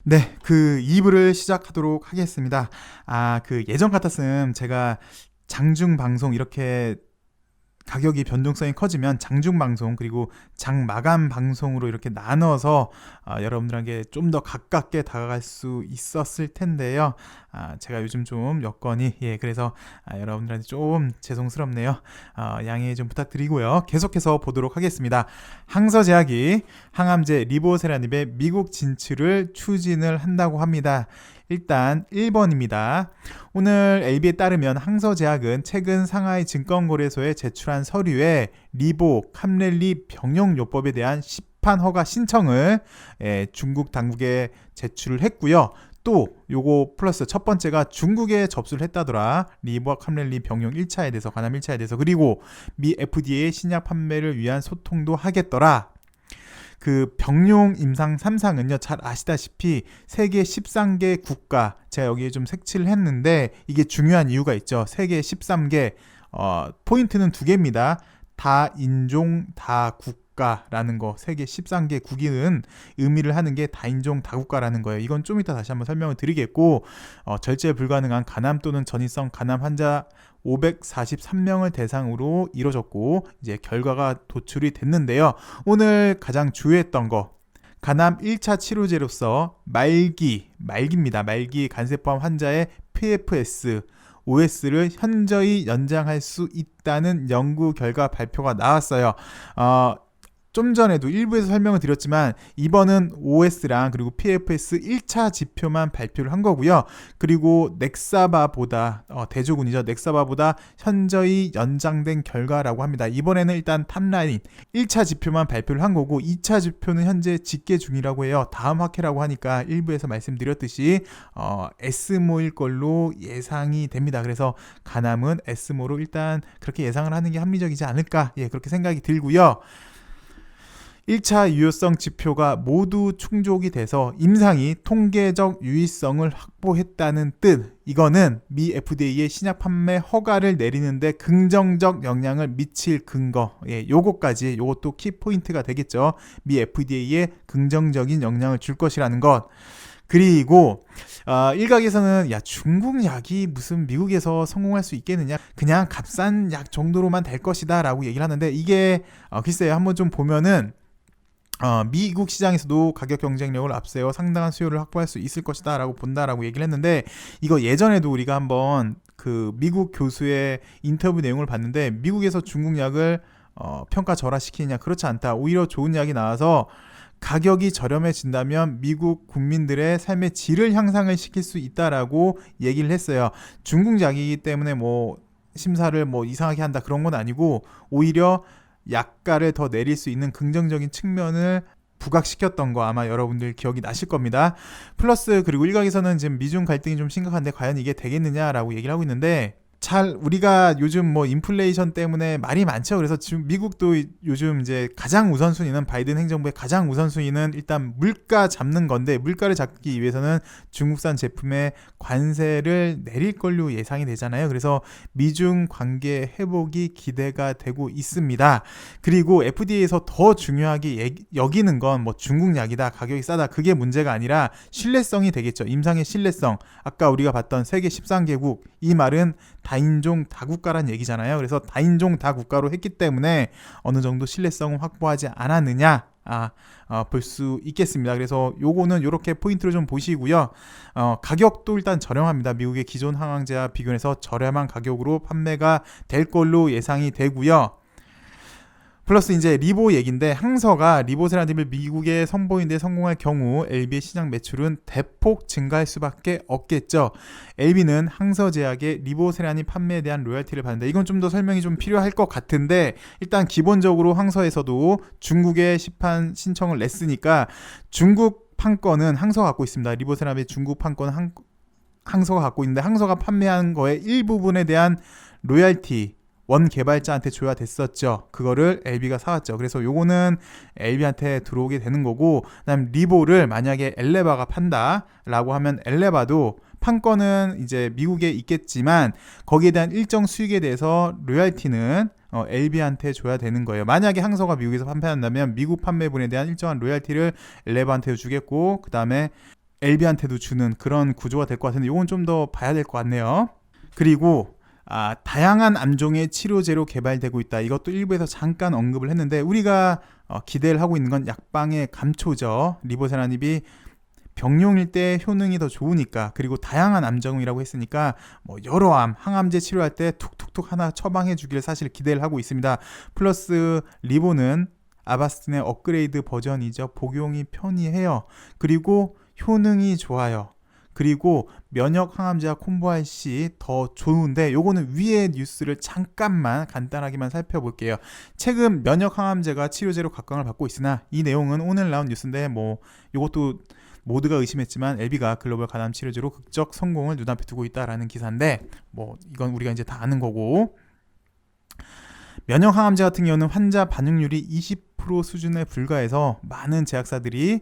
네, 그 2부를 시작하도록 하겠습니다. 그 예전 같았으면 제가 장중 방송 이렇게 가격이 변동성이 커지면 장중 방송 그리고 장 마감 방송으로 이렇게 나눠서 여러분들에게 좀 더 가깝게 다가갈 수 있었을 텐데요. 제가 요즘 좀 여건이 그래서 여러분들한테 좀 죄송스럽네요. 양해 좀 부탁드리고요. 계속해서 보도록 하겠습니다. 항서제약이 항암제 리보세라닙의 미국 진출을 추진을 한다고 합니다. 일단 1번입니다. 오늘 LB에 따르면 항서제약은 최근 상하이 증권거래소에 제출한 서류에 리보 캄렐리 병용요법에 대한 시판 허가 신청을 중국 당국에 제출을 했고요. 또 요거 플러스 첫 번째가 중국에 접수를 했다더라. 리보와 캄렐리 병용 1차에 대해서 관함 1차에 대해서 그리고 미 FDA 신약 판매를 위한 소통도 하겠더라. 그 병용 임상 3상은요 잘 아시다시피 세계 13개 국가 제가 여기에 좀 색칠을 했는데 이게 중요한 이유가 있죠. 세계 13개 포인트는 두 개입니다. 다 인종 다 국가라는 거 세계 13개 국인은 의미를 하는 게 다인종 다국가라는 거예요. 이건 좀 이따 다시 한번 설명을 드리겠고 절제 불가능한 간암 또는 전이성 간암 환자 543명을 대상으로 이뤄졌고 이제 결과가 도출이 됐는데요. 오늘 가장 주요했던 거 간암 1차 치료제로서 말기입니다. 말기 간세포암 환자의 PFS, OS를 현저히 연장할 수 있다는 연구 결과 발표가 나왔어요. 좀 전에도 일부에서 설명을 드렸지만 이번은 OS랑 그리고 PFS 1차 지표만 발표를 한 거고요. 그리고 넥사바보다 대조군이죠. 넥사바보다 현저히 연장된 결과라고 합니다. 이번에는 일단 탑라인 1차 지표만 발표를 한 거고 2차 지표는 현재 집계 중이라고 해요. 다음 학회라고 하니까 일부에서 말씀드렸듯이 에스모일 걸로 예상이 됩니다. 그래서 간암은 에스모로 일단 그렇게 예상을 하는 게 합리적이지 않을까 그렇게 생각이 들고요. 1차 유효성 지표가 모두 충족이 돼서 임상이 통계적 유의성을 확보했다는 뜻. 이거는 미 FDA의 신약 판매 허가를 내리는데 긍정적 영향을 미칠 근거. 요것도 키포인트가 되겠죠. 미 FDA에 긍정적인 영향을 줄 것이라는 것. 그리고 일각에서는 중국 약이 무슨 미국에서 성공할 수 있겠느냐, 그냥 값싼 약 정도로만 될 것이다 라고 얘기를 하는데 이게 글쎄요, 한번 좀 보면은 미국 시장에서도 가격 경쟁력을 앞세워 상당한 수요를 확보할 수 있을 것이다 라고 본다라고 얘기를 했는데 이거 예전에도 우리가 한번 그 미국 교수의 인터뷰 내용을 봤는데 미국에서 중국 약을 평가절하시키느냐, 그렇지 않다, 오히려 좋은 약이 나와서 가격이 저렴해진다면 미국 국민들의 삶의 질을 향상을 시킬 수 있다라고 얘기를 했어요. 중국 약이기 때문에 심사를 이상하게 한다 그런 건 아니고 오히려 약가를 더 내릴 수 있는 긍정적인 측면을 부각시켰던 거 아마 여러분들 기억이 나실 겁니다. 플러스 그리고 일각에서는 지금 미중 갈등이 좀 심각한데 과연 이게 되겠느냐라고 얘기를 하고 있는데 우리가 요즘 인플레이션 때문에 말이 많죠. 그래서 지금 미국도 요즘 이제 가장 우선순위는 바이든 행정부의 가장 우선순위는 일단 물가 잡는 건데 물가를 잡기 위해서는 중국산 제품에 관세를 내릴 걸로 예상이 되잖아요. 그래서 미중 관계 회복이 기대가 되고 있습니다. 그리고 FDA에서 더 중요하게 여기는 건 중국 약이다, 가격이 싸다, 그게 문제가 아니라 신뢰성이 되겠죠. 임상의 신뢰성. 아까 우리가 봤던 세계 13개국, 이 말은 다인종 다국가란 얘기잖아요. 그래서 다인종 다국가로 했기 때문에 어느 정도 신뢰성을 확보하지 않았느냐 볼 수 있겠습니다. 그래서 요거는 요렇게 포인트로 좀 보시고요. 가격도 일단 저렴합니다. 미국의 기존 항암제와 비교해서 저렴한 가격으로 판매가 될 걸로 예상이 되고요. 플러스 이제 리보 얘기인데 항서가 리보세라닙을 미국에 선보이는데 성공할 경우 LB의 시장 매출은 대폭 증가할 수밖에 없겠죠. LB는 항서제약의 리보세라닙 판매에 대한 로열티를 받는데 이건 좀 더 설명이 좀 필요할 것 같은데 일단 기본적으로 항서에서도 중국에 시판 신청을 냈으니까 중국 판권은 항서가 갖고 있습니다. 리보세라닙의 중국 판권은 항서가 갖고 있는데 항서가 판매한 거의 일부분에 대한 로열티 원 개발자한테 줘야 됐었죠. 그거를 LB가 사왔죠. 그래서 요거는 LB한테 들어오게 되는 거고, 그다음 리보를 만약에 엘레바가 판다라고 하면 엘레바도 판권은 이제 미국에 있겠지만 거기에 대한 일정 수익에 대해서 로열티는 LB한테 줘야 되는 거예요. 만약에 항서가 미국에서 판매한다면 미국 판매분에 대한 일정한 로열티를 엘레바한테 주겠고, 그 다음에 LB한테도 주는 그런 구조가 될 것 같은데 이건 좀 더 봐야 될 것 같네요. 그리고 다양한 암종의 치료제로 개발되고 있다. 이것도 일부에서 잠깐 언급을 했는데 우리가 기대를 하고 있는 건 약방의 감초죠. 리보세라닙이 병용일 때 효능이 더 좋으니까, 그리고 다양한 암종이라고 했으니까 뭐 여러 항암제 치료할 때 툭툭툭 하나 처방해 주길 사실 기대를 하고 있습니다. 플러스 리보는 아바스틴의 업그레이드 버전이죠. 복용이 편리해요. 그리고 효능이 좋아요. 그리고 면역 항암제와 콤보할 시 더 좋은데, 요거는 위의 뉴스를 잠깐만 간단하게만 살펴볼게요. 최근 면역 항암제가 치료제로 각광을 받고 있으나 이 내용은 오늘 나온 뉴스인데 뭐 요것도 모두가 의심했지만 LB가 글로벌 간암 치료제로 극적 성공을 눈앞에 두고 있다라는 기사인데, 뭐 이건 우리가 이제 다 아는 거고, 면역 항암제 같은 경우는 환자 반응률이 20% 수준에 불과해서 많은 제약사들이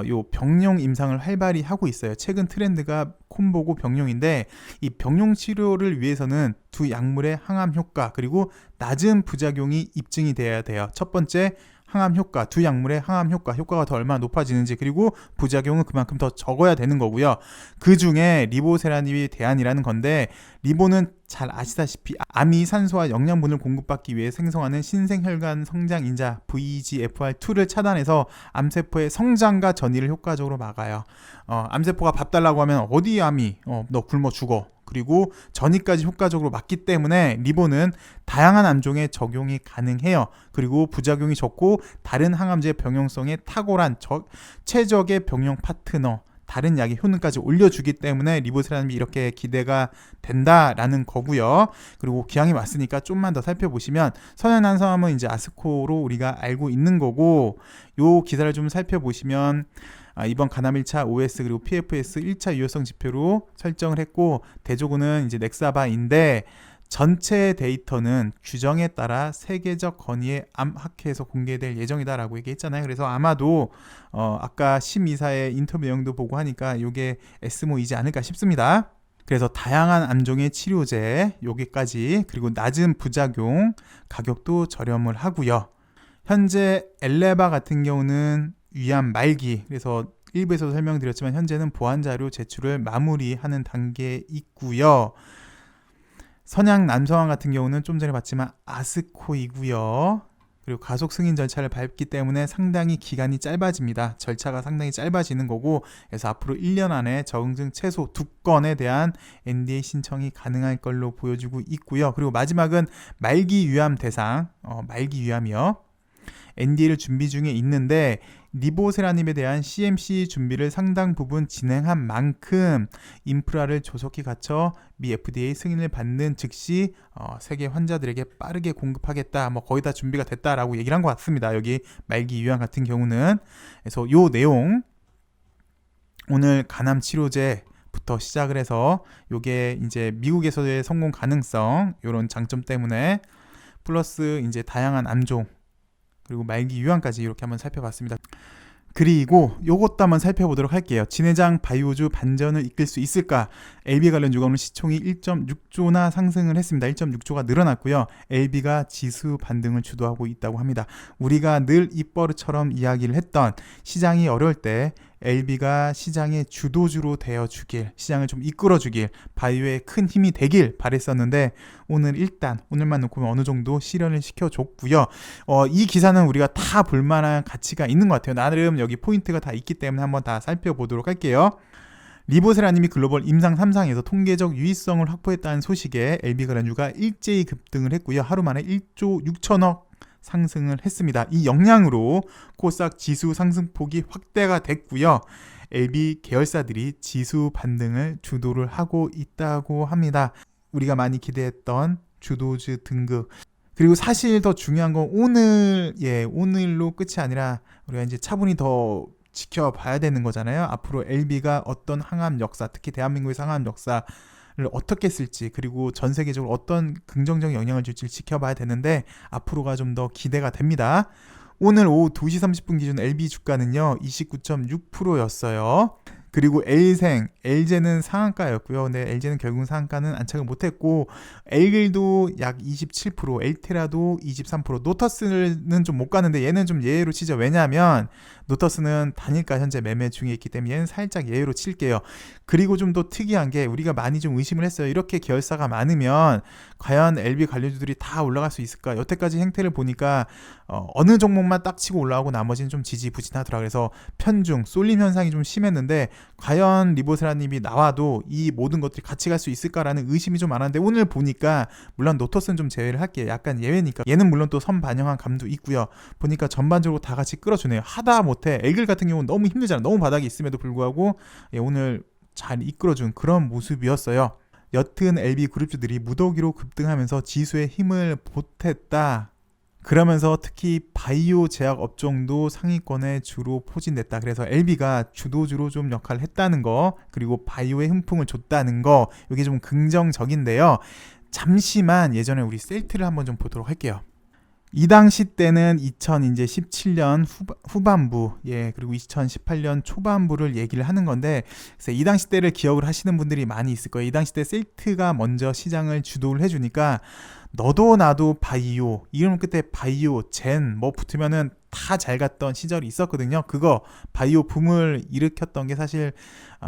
요 병용 임상을 활발히 하고 있어요. 최근 트렌드가 콤보고 병용인데, 이 병용 치료를 위해서는 두 약물의 항암 효과 그리고 낮은 부작용이 입증이 돼야 돼요. 첫 번째, 항암 효과, 두 약물의 항암 효과가 더 얼마나 높아지는지, 그리고 부작용은 그만큼 더 적어야 되는 거고요. 그 중에 리보세라닙이 대안이라는 건데, 리보는 잘 아시다시피 암이 산소와 영양분을 공급받기 위해 생성하는 신생혈관 성장인자 VEGFR2를 차단해서 암세포의 성장과 전이를 효과적으로 막아요. 암세포가 밥 달라고 하면 어디 암이 너 굶어 죽어. 그리고 전이까지 효과적으로 막기 때문에 리보는 다양한 암종에 적용이 가능해요. 그리고 부작용이 적고 다른 항암제의 병용성에 탁월한 최적의 병용 파트너, 다른 약의 효능까지 올려주기 때문에 리보세라닙이 이렇게 기대가 된다라는 거고요. 그리고 기왕이 왔으니까 좀만 더 살펴보시면, 선현난성함은 이제 아스코로 우리가 알고 있는 거고, 요 기사를 좀 살펴보시면 이번 간암 1차 OS 그리고 PFS 1차 유효성 지표로 설정을 했고, 대조군은 이제 넥사바인데, 전체 데이터는 규정에 따라 세계적 건의의 암학회에서 공개될 예정이다라고 얘기했잖아요. 그래서 아마도 아까 심의사의 인터뷰 내용도 보고 하니까 이게 에스모이지 않을까 싶습니다. 그래서 다양한 암종의 치료제 여기까지, 그리고 낮은 부작용, 가격도 저렴을 하고요. 현재 엘레바 같은 경우는 위암 말기, 그래서 일부에서도 설명드렸지만 현재는 보안 자료 제출을 마무리하는 단계에 있고요. 선양 남성암 같은 경우는 좀 전에 봤지만 아스코이고요. 그리고 가속 승인 절차를 밟기 때문에 상당히 기간이 짧아집니다. 절차가 상당히 짧아지는 거고, 그래서 앞으로 1년 안에 저응증 최소 2건에 대한 NDA 신청이 가능할 걸로 보여지고 있고요. 그리고 마지막은 말기 위암 대상, 말기 위암이요. NDA를 준비 중에 있는데, 리보세라닙에 대한 CMC 준비를 상당 부분 진행한 만큼 인프라를 조속히 갖춰 미 FDA 승인을 받는 즉시 세계 환자들에게 빠르게 공급하겠다, 뭐 거의 다 준비가 됐다라고 얘기를 한 것 같습니다. 여기 말기 유암 같은 경우는. 그래서 요 내용, 오늘 간암 치료제부터 시작을 해서 요게 이제 미국에서의 성공 가능성, 요런 장점 때문에 플러스 이제 다양한 암종, 그리고 말기 유암까지 이렇게 한번 살펴봤습니다. 그리고 요것도 한번 살펴보도록 할게요. 진해장 바이오주 반전을 이끌 수 있을까? LB 관련 주가 오늘 시총이 1.6조나 상승을 했습니다. 1.6조가 늘어났고요. LB가 지수 반등을 주도하고 있다고 합니다. 우리가 늘 입버릇처럼 이야기를 했던, 시장이 어려울 때 LB가 시장의 주도주로 되어주길, 시장을 좀 이끌어주길, 바이오에 큰 힘이 되길 바랬었는데, 오늘만 놓고 어느 정도 실현을 시켜줬고요. 이 기사는 우리가 다 볼만한 가치가 있는 것 같아요. 나름 여기 포인트가 다 있기 때문에 한번 다 살펴보도록 할게요. 리보세라님이 글로벌 임상 3상에서 통계적 유의성을 확보했다는 소식에 LB 관련주가 일제히 급등을 했고요. 하루 만에 1조 6천억 상승을 했습니다. 이 영향으로 코스닥 지수 상승폭이 확대가 됐고요. LB 계열사들이 지수 반등을 주도를 하고 있다고 합니다. 우리가 많이 기대했던 주도주 등극. 그리고 사실 더 중요한 건 오늘로 끝이 아니라 우리가 이제 차분히 더 지켜봐야 되는 거잖아요. 앞으로 LB가 어떤 항암 역사, 특히 대한민국의 항암 역사를 어떻게 쓸지, 그리고 전 세계적으로 어떤 긍정적인 영향을 줄지 지켜봐야 되는데, 앞으로가 좀 더 기대가 됩니다. 오늘 오후 2시 30분 기준 LB 주가는요 29.6%였어요. 그리고 L생, LG는 상한가였고요. 근데 LG는 결국 상한가는 안착을 못했고 L길도 약 27%, 엘테라도 23%, 노터스는 좀 못 가는데 얘는 좀 예외로 치죠. 왜냐하면 노터스는 단일가 현재 매매 중에 있기 때문에 얘는 살짝 예외로 칠게요. 그리고 좀 더 특이한 게 우리가 많이 좀 의심을 했어요. 이렇게 계열사가 많으면 과연 LB 관련주들이 다 올라갈 수 있을까? 여태까지 행태를 보니까 어느 종목만 딱 치고 올라오고 나머지는 좀 지지부진하더라. 그래서 편중, 쏠림 현상이 좀 심했는데 과연 리보세라님이 나와도 이 모든 것들이 같이 갈 수 있을까라는 의심이 좀 많았는데 오늘 보니까 물론 노터스는 좀 제외를 할게요. 약간 예외니까 얘는 물론 또 선 반영한 감도 있고요. 보니까 전반적으로 다 같이 끌어주네요. 하다 못해 L길 같은 경우는 너무 힘들잖아. 너무 바닥이 있음에도 불구하고 오늘 잘 이끌어준 그런 모습이었어요. 여튼 LB 그룹주들이 무더기로 급등하면서 지수에 힘을 보탰다. 그러면서 특히 바이오 제약 업종도 상위권에 주로 포진됐다. 그래서 LB가 주도주로 좀 역할을 했다는 거, 그리고 바이오에 훈풍을 줬다는 거, 이게 좀 긍정적인데요. 잠시만 예전에 우리 셀트를 한번 좀 보도록 할게요. 이 당시 때는 2017년 후반부, 그리고 2018년 초반부를 얘기를 하는 건데, 그래서 이 당시 때를 기억을 하시는 분들이 많이 있을 거예요. 이 당시 때 셀트가 먼저 시장을 주도를 해주니까, 너도 나도 바이오, 이름 끝에 바이오, 젠, 뭐 붙으면은 다 잘 갔던 시절이 있었거든요. 그거, 바이오 붐을 일으켰던 게 사실,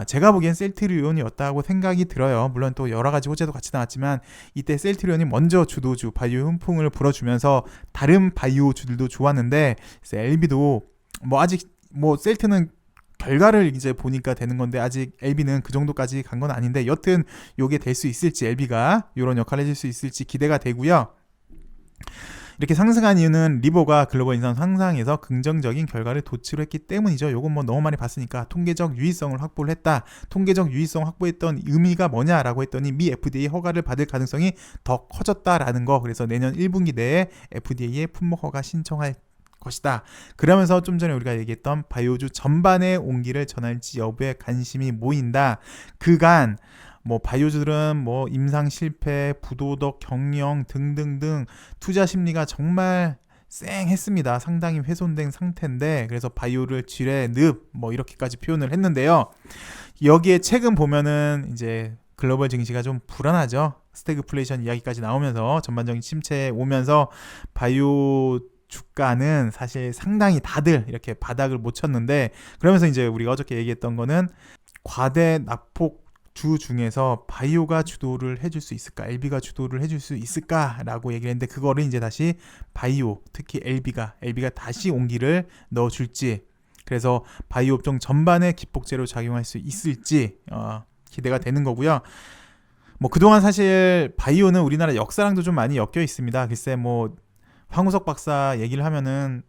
제가 보기엔 셀트리온이었다고 생각이 들어요. 물론 또 여러 가지 호재도 같이 나왔지만, 이때 셀트리온이 먼저 주도주, 바이오 훈풍을 불어주면서, 다른 바이오주들도 좋았는데, 그래서 LB도, 뭐 아직, 뭐 셀트는 결과를 이제 보니까 되는 건데 아직 LB는 그 정도까지 간 건 아닌데 여튼 요게 될 수 있을지 LB가 요런 역할을 해줄 수 있을지 기대가 되고요. 이렇게 상승한 이유는 리버가 글로벌 인상 상상에서 긍정적인 결과를 도출했기 때문이죠. 요건 뭐 너무 많이 봤으니까 통계적 유의성을 확보를 했다. 통계적 유의성 확보했던 의미가 뭐냐라고 했더니 미 FDA 허가를 받을 가능성이 더 커졌다라는 거. 그래서 내년 1분기 내에 FDA에 품목 허가 신청할 것이다. 그러면서 좀 전에 우리가 얘기했던 바이오주 전반의 온기를 전할지 여부에 관심이 모인다. 그간 뭐 바이오주들은 뭐 임상 실패, 부도덕, 경영 등등등 투자 심리가 정말 쌩했습니다. 상당히 훼손된 상태인데 그래서 바이오를 지뢰 늪 뭐 이렇게까지 표현을 했는데요. 여기에 최근 보면은 이제 글로벌 증시가 좀 불안하죠. 스태그플레이션 이야기까지 나오면서 전반적인 침체에 오면서 바이오 주가는 사실 상당히 다들 이렇게 바닥을 못 쳤는데 그러면서 이제 우리가 어저께 얘기했던 거는 과대 낙폭 주 중에서 바이오가 주도를 해줄 수 있을까? LB가 주도를 해줄 수 있을까라고 얘기를 했는데 그거를 이제 다시 바이오, 특히 LB가 다시 온기를 넣어줄지 그래서 바이오 업종 전반에 기폭제로 작용할 수 있을지 기대가 되는 거고요. 뭐 그동안 사실 바이오는 우리나라 역사랑도 좀 많이 엮여 있습니다. 글쎄 뭐 황우석 박사 얘기를 하면은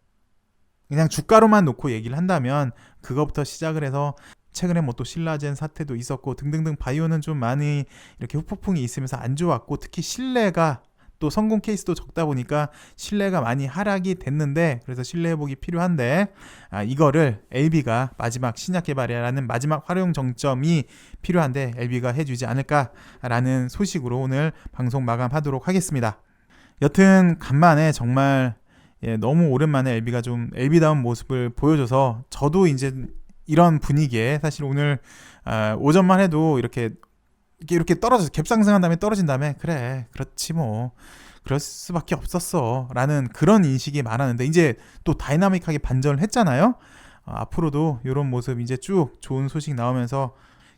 그냥 주가로만 놓고 얘기를 한다면 그거부터 시작을 해서 최근에 뭐 또 신라젠 사태도 있었고 등등등 바이오는 좀 많이 이렇게 후폭풍이 있으면서 안 좋았고 특히 신뢰가 또 성공 케이스도 적다 보니까 신뢰가 많이 하락이 됐는데 그래서 신뢰 회복이 필요한데 이거를 LB가 마지막 신약 개발이라는 마지막 활용 정점이 필요한데 LB가 해주지 않을까라는 소식으로 오늘 방송 마감하도록 하겠습니다. 여튼 간만에 정말 너무 오랜만에 LB가 좀 LB다운 모습을 보여줘서 저도 이제 이런 분위기에 사실 오늘 오전만 해도 이렇게 떨어져서 갭상승한 다음에 떨어진 다음에 그래 그렇지 뭐 그럴 수밖에 없었어 라는 그런 인식이 많았는데 이제 또 다이나믹하게 반전을 했잖아요. 앞으로도 이런 모습 이제 쭉 좋은 소식 나오면서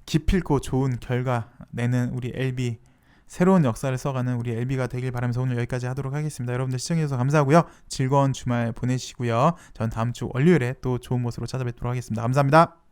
기필코 좋은 결과 내는 우리 LB 새로운 역사를 써가는 우리 LB가 되길 바라면서 오늘 여기까지 하도록 하겠습니다. 여러분들 시청해주셔서 감사하고요. 즐거운 주말 보내시고요. 전 다음 주 월요일에 또 좋은 모습으로 찾아뵙도록 하겠습니다. 감사합니다.